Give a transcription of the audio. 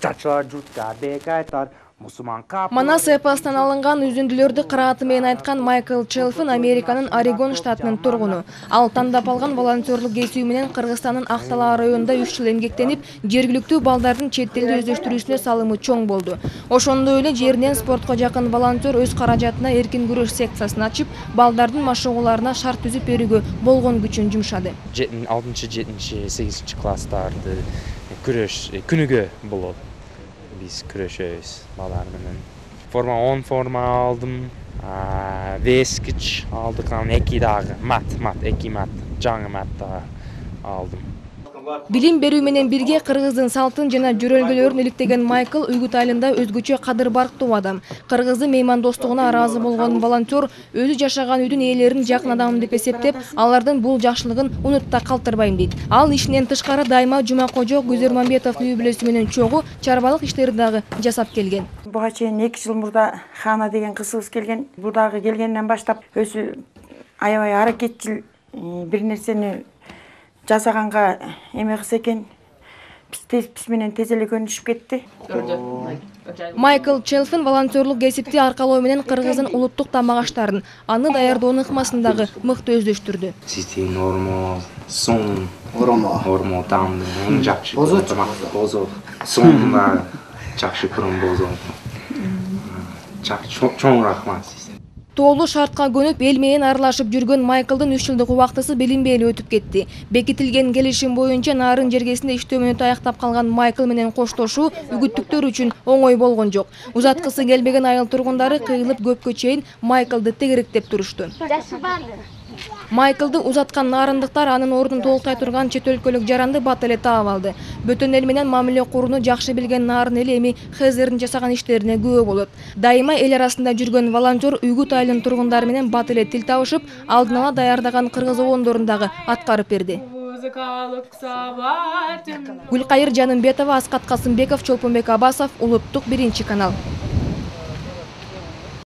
Чачылар жұртқа бек айтар. Манас эпостан алынган үзүндүлөрдү кырааты менен айткан Майкл Челфин Американын Орегон штатынын тургуну. Ал тандап алган волонтерлук кесиби менен Кыргызстандын Актала районунда 3 жыл эмгектенип, жергиликтүү балдардын чет элде өздөштүрүүсүнө салымы чоң болду. Ошондой эле жеринен спортко жакын волонтер өз каражатына эркин күрөш секциясын ачып, балдардын машыгууларына шарт түзүп берүүгө болгон күчүн жумшады. 6-8 класстарды күрөш күнүгө болот. Biz күрөшөбүз балдар менен. Форма 10 форма алдым. Вескич алдык, 2 дагы мат, 2 мат, жаңы мат алдым. Билим берүү менен бирге кыргыздын салтын жана жөрөлгөлөрүн иликтеген Майкл Уйгут айылында өзгөчө кадыр барктуу адам. Кыргыздын меймандостугуна ыраазы болгон волонтер өзү жашаган үйдүн ээлерин жакын адамым деп эсептеп, алардын бул жакшылыгын унутта калтырбайм дейт. Ал ишинен тышкары дайыма Жумакожо Гүзөрмамбетовдун үй бүлөсү менен чогуу чарбалык иштерди дагы жасап келген. Буга чейин 2 жыл мурда Хана деген кызыбыз келген. Бурдагы келгенден баштап өзү аябай аракетчил бир нерсени жасаганга эме кылса экен, биз менен тез эле көнүшүп кетти. Майкл Челфин волонтерлук кесипти аркалоо менен Кыргыздын улуттук тамак аштарын, аны даярдоонун ыкмасын дагы мыкты өздөштүрдү. Систем нормо, сон, Ормо там, жакшы. Бозо. Сонда жакшы кырым бозо. Чоң рахмат. Тоолуу шартка көнүп, эл менен аралашып жүргөн Майклдын 3 жылдык убактысы билинбей эле өтүп кетти. Бекитилген келишим боюнча нарын жергесинде иштөөмөнү аяктап калган Майкл менен коштошуу үгүттүктөр үчүн оңой болгон жок. Узаткысы келбеген айыл тургундары кыйылып көпкө чейин Майклды тегеректеп турушту. Майклды узаткан нарындыктар анын ордун толуктай турган чет өлкөлүк жаранды бат эле таап алды. Бөтөн эл менен мамиле курууну жакшы билген нарын эли эми Хезердин жасаган иштерине күбө болот. Дайыма эл арасында жүргөн волонтер Уйгут айылынын тургундары менен бат эле тил табышып, алдын ала даярдаган кыргыз обондорун дагы аткарып берди. Гүлкайыр Жанымбетова, Аскат Касымбеков, Чолпонбек Абасов, Улуттук 1 канал.